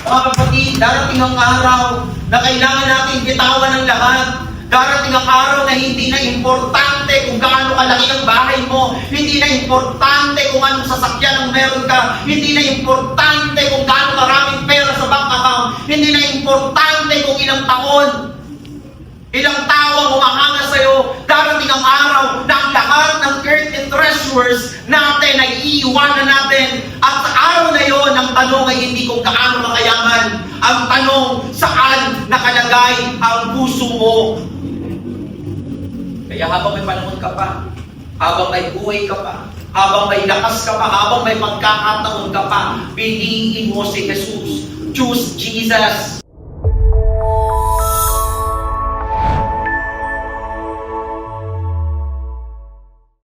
Mga kapatid, darating ang araw na kailangan natin bitawan ng lahat. Darating ang araw na hindi na importante kung gaano kalaki ang bahay mo. Hindi na importante kung anong sasakyan ang meron ka. Hindi na importante kung gaano karaming pera sa bank account. Hindi na importante kung ilang taon, ilang tao ang humahanga sa'yo. Darating ang araw na ang lahat ng earthly treasures natin ay iiwanan natin. At sa araw na yon, ang tanong ay hindi kung gaano makayaman. Ang tanong, saan nakalagay ang puso mo? Kaya habang may panahon ka pa, habang may buhay ka pa, habang may lakas ka pa, habang may pagkakataon ka pa, piliin mo si Jesus. Choose Jesus.